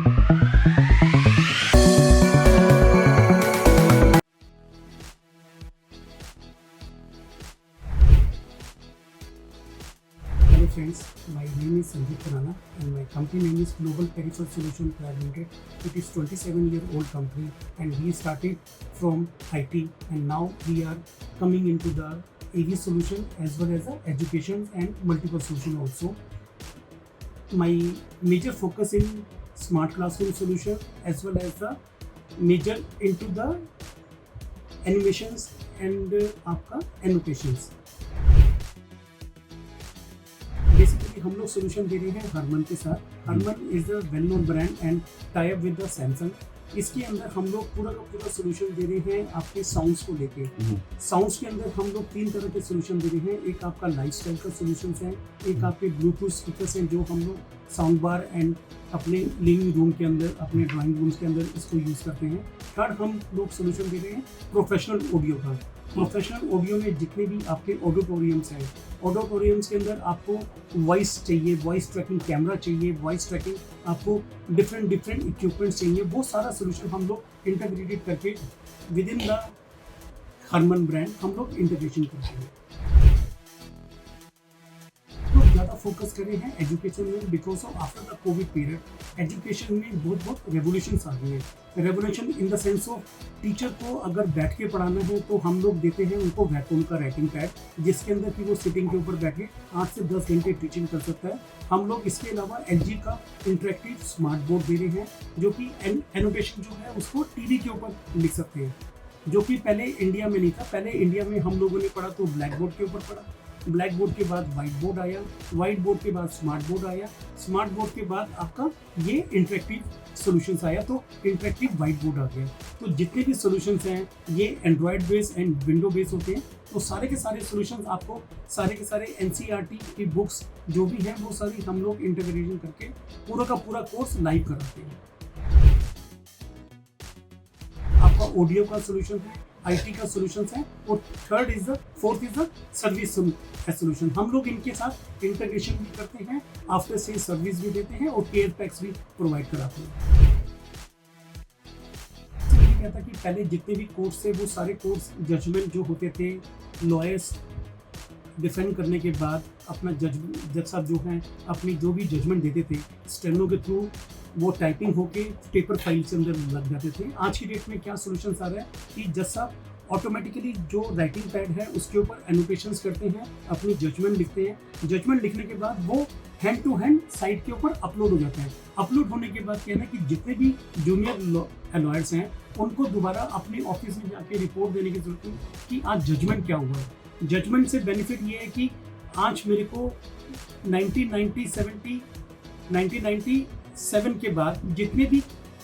Hello friends, my name is Sandeep Khurana and my company name is Global Peripheral Solution Private Limited. It is 27-year-old company and we started from IT and now we are coming into the AV solution as well as the education and multiple solution also. My major focus in smart classroom solution as well as the major into the animations and आपका annotations. Basically हम लोग solution दे रहे हैं Harman के साथ। Harman is a well known brand and tie up with the Samsung. इसके अंदर हम लोग पूरा का पूरा सोल्यूशन दे रहे हैं आपके साउंड्स को लेके। साउंड्स के अंदर हम लोग 3 तरह के सोल्यूशन दे रहे हैं। एक आपका लाइफस्टाइल का सोल्यूशन है, एक आपके ब्लूटूथ स्पीकर्स हैं जो हम लोग साउंड बार एंड अपने लिविंग रूम के अंदर, अपने ड्राइंग रूम्स के अंदर इसको यूज़ करते हैं। थर्ड हम लोग सोल्यूशन दे रहे हैं प्रोफेशनल ऑडियो का। प्रोफेशनल ऑडियो में जितने भी आपके ऑडिटोरियम्स हैं, ऑडिटोरियम्स के अंदर आपको वॉइस चाहिए, वॉइस ट्रैकिंग कैमरा चाहिए, वॉइस ट्रैकिंग आपको डिफरेंट इक्विपमेंट्स चाहिए, वो सारा सोल्यूशन हम लोग इंटीग्रेटेड करके with in the Harman brand हम लोग इंटीग्रेशन करते हैं। तो ज़्यादा फोकस करे हैं एजुकेशन में because of after the Covid period education में बहुत रेवोल्यूशंस आ गई हैं। Revolution in the sense of teacher को अगर बैठ के पढ़ाना है तो हम लोग देते हैं उनको वैक्यूम का राइटिंग पैड जिसके अंदर कि वो सिटिंग के ऊपर बैठे 8 से 10 घंटे टीचिंग कर सकता है। हम लोग इसके अलावा LG का इंटरेक्टिव स्मार्ट बोर्ड दे रहे हैं जो कि एनोटेशन जो है उसको टीवी के ऊपर लिख सकते हैं, जो कि पहले इंडिया में नहीं था। पहले इंडिया में हम लोगों ने पढ़ा तो ब्लैक बोर्ड के ऊपर पढ़ा, ब्लैक बोर्ड के बाद वाइट बोर्ड आया, वाइट बोर्ड के बाद स्मार्ट बोर्ड आया, स्मार्ट बोर्ड के बाद आपका ये इंटरेक्टिव सॉल्यूशंस आया तो इंटरेक्टिव वाइट बोर्ड आ गया। तो जितने भी सॉल्यूशंस हैं ये Android base and window base होते हैं। तो सारे के सारे सॉल्यूशंस आपको सारे के सारे NCERT की बुक्स जो भी हैं वो सारी हम लोग इंटीग्रेशन करके पूरा का पूरा कोर्स लाइव कराते हैं। आपका ऑडियो का सॉल्यूशन है, IT का सॉल्यूशंस है और fourth is the service solution. हम लोग इनके साथ इंटीग्रेशन भी करते हैं, आफ्टर सेल सर्विस भी देते हैं और केयर पैक्स भी प्रोवाइड कराते हैं। इसलिए कहता कि पहले जितने भी कोर्स थे वो सारे कोर्स जजमेंट जो होते थे, लॉयर्स डिफेंड करने के बाद अपना जज साहब जो हैं अपनी जो भी जजमेंट देते थे स्टेनो के थ्रू वो टाइपिंग होके पेपर फाइल के अंदर लग जाते थे। आज की डेट में क्या सॉल्यूशंस आ रहा है कि जज साहब ऑटोमेटिकली जो राइटिंग पैड है उसके ऊपर एनोटेशंस करते हैं, अपनी जजमेंट लिखते हैं। जजमेंट लिखने के बाद वो हैंड टू हैंड साइट के ऊपर अपलोड हो जाता है। अपलोड होने के बाद क्या है कि जितने भी जूनियर लॉयर्स हैं उनको दोबारा अपने ऑफिस में जाके रिपोर्ट देने की जरूरत है कि आज जजमेंट क्या हुआ है। जजमेंट से बेनिफिट ये है कि आज मेरे को 1997 के बाद जितने भी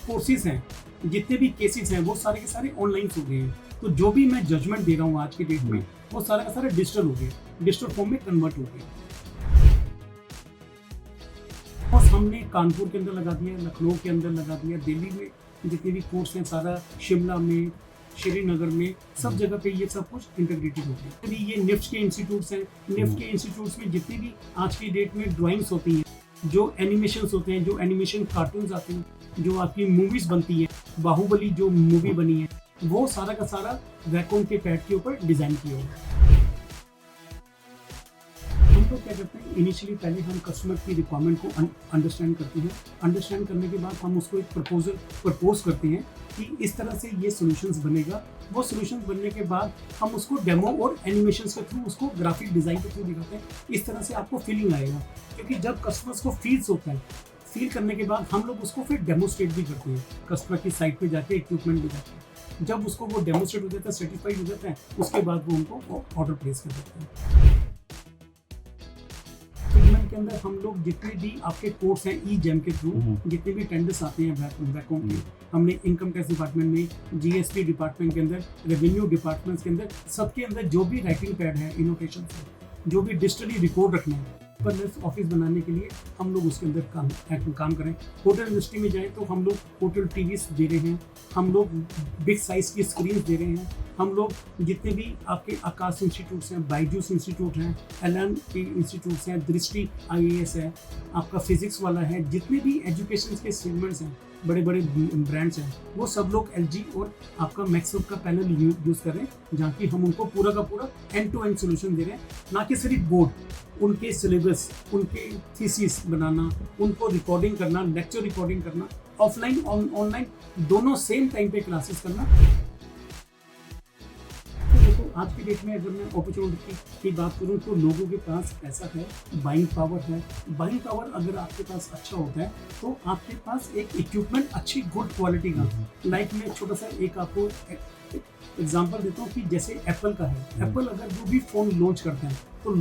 कोर्सेज हैं, जितने भी केसेस हैं वो सारे के सारे ऑनलाइन हो गए हैं। तो जो भी मैं जजमेंट दे रहा हूँ आज के डेट में वो सारा का सारा डिजिटल हो गया, डिजिटल फॉर्म में कन्वर्ट हो गया। और हमने कानपुर के अंदर लगा दिया, लखनऊ के अंदर लगा दिया, दिल्ली में जितने भी कोर्स हैं सारा, शिमला में, श्रीनगर में, सब जगह पे ये सब कुछ इंटीग्रेटेड हो गया। ये निफ्ट के इंस्टीट्यूट्स हैं, निफ्ट के इंस्टीट्यूट्स में जितनी भी आज की डेट में ड्राइंग्स होती हैं, जो एनिमेशंस होते हैं, जो एनिमेशन कार्टून्स आते हैं, जो आपकी मूवीज बनती हैं, बाहुबली जो मूवी बनी है वो सारा का सारा वैक्यूम के पैड के ऊपर डिजाइन किया हुआ है। हम तो क्या करते हैं इनिशियली पहले हम कस्टमर की रिक्वायरमेंट को अंडरस्टैंड करते हैं। अंडरस्टैंड करने के बाद हम उसको एक प्रपोज करते हैं कि इस तरह से ये सॉल्यूशंस बनेगा। वो सॉल्यूशंस बनने के बाद हम उसको डेमो और एनिमेशंस के थ्रू, उसको ग्राफिक डिज़ाइन के थ्रू दिखाते हैं। इस तरह से आपको फीलिंग आएगा, क्योंकि जब कस्टमर्स को फील्स होता है, फील करने के बाद हम लोग उसको फिर डेमोस्ट्रेट भी करते हैं कस्टमर की साइट पे जाके, इक्विपमेंट भी जाते हैं। जब उसको वो डेमोस्ट्रेट हो जाता है, सर्टिफाइड हो जाता है, उसके बाद वो उनको ऑर्डर प्लेस कर देते हैं। सेगमेंट के अंदर हम लोग जितने भी आपके कोर्स हैं ई-जेम के थ्रू, जितने भी टेंडर्स आते हैं वैक्यूम के, हमने इनकम टैक्स डिपार्टमेंट में, GST डिपार्टमेंट के अंदर, रेवेन्यू डिपार्टमेंट्स के अंदर, सबके अंदर जो भी राइटिंग पैड है, इनोटेशन है, जो भी डिजिटली रिकॉर्ड रखना है, पेपरलेस ऑफिस बनाने के लिए हम लोग उसके अंदर काम करें। होटल इंडस्ट्री में जाएँ तो हम लोग होटल टीवीज़ दे रहे हैं, हम लोग बिग साइज़ की स्क्रीन दे रहे हैं, हम लोग जितने भी आपके आकाश इंस्टीट्यूट्स हैं, बायजूस इंस्टीट्यूट हैं, एलन के इंस्टीट्यूट्स हैं, दृष्टि IAS है, आपका फिजिक्स वाला है, जितने भी एजुकेशन के सेगमेंट्स हैं, बड़े बड़े ब्रांड्स हैं, वो सब लोग LG और आपका मैक्सवेल का पैनल यूज़ कर रहे हैं, जहाँ की हम उनको पूरा का पूरा एंड टू एंड सोल्यूशन दे रहे हैं। ना कि सिर्फ बोर्ड, उनके सिलेबस, उनके थीसिस बनाना, उनको रिकॉर्डिंग करना, लेक्चर रिकॉर्डिंग करना, ऑफलाइन ऑनलाइन दोनों सेम टाइम पे क्लासेस करना। देखो आज की डेट में अगर मैं अपॉर्चुनिटी की बात करूं तो लोगों के पास पैसा है, बाइंग पावर है। बाइंग पावर अगर आपके पास अच्छा होता है तो आपके पास एक इक्विपमेंट अच्छी गुड क्वालिटी का, लाइक मैं छोटा सा एक आपको एग्जांपल देता हूँ कि जैसे एप्पल का है। एप्पल अगर जो भी फ़ोन लॉन्च करते हैं तो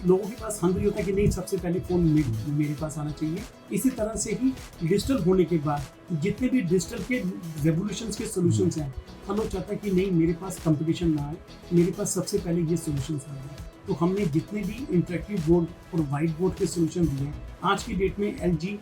लोगों के पास हंग्री होता है कि नहीं सबसे पहले फ़ोन मेरे पास आना चाहिए। इसी तरह से ही डिजिटल होने के बाद जितने भी डिजिटल के रेवोल्यूशंस के सॉल्यूशंस हैं, हम लोग चाहते हैं कि नहीं मेरे पास कंपटीशन ना आए, मेरे पास सबसे पहले ये सॉल्यूशंस आ जाए। तो हमने जितने भी इंटरेक्टिव बोर्ड और वाइट बोर्ड के सॉल्यूशन दिए हैं, आज की डेट में LG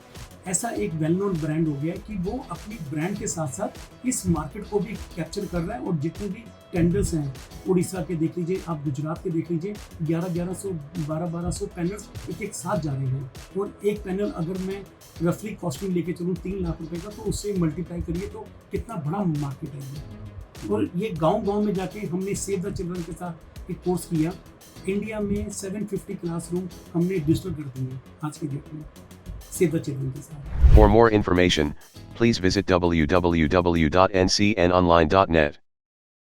ऐसा एक वेल नोन ब्रांड हो गया है कि वो अपनी ब्रांड के साथ साथ इस मार्केट को भी कैप्चर कर रहा है। और जितने भी टेंडर्स हैं, उड़ीसा के देख लीजिए, आप गुजरात के देख लीजिए, 1100 1200 पैनल्स एक साथ जा रहे हैं। और एक पैनल अगर मैं रफली कॉस्टिंग लेके चलूँ 3 लाख रुपए का, तो उससे मल्टीप्लाई करिए तो कितना बड़ा मार्केट है ये। और ये गांव में जाके हमने सेव द चिल्ड्रन के साथ एक कोर्स किया। इंडिया में 750 क्लासरूम हमने डिजिटल कर दिए आज की डेट में सेव द चिल्ड्रन के साथ। For more information, please visit www.ncnonline.net.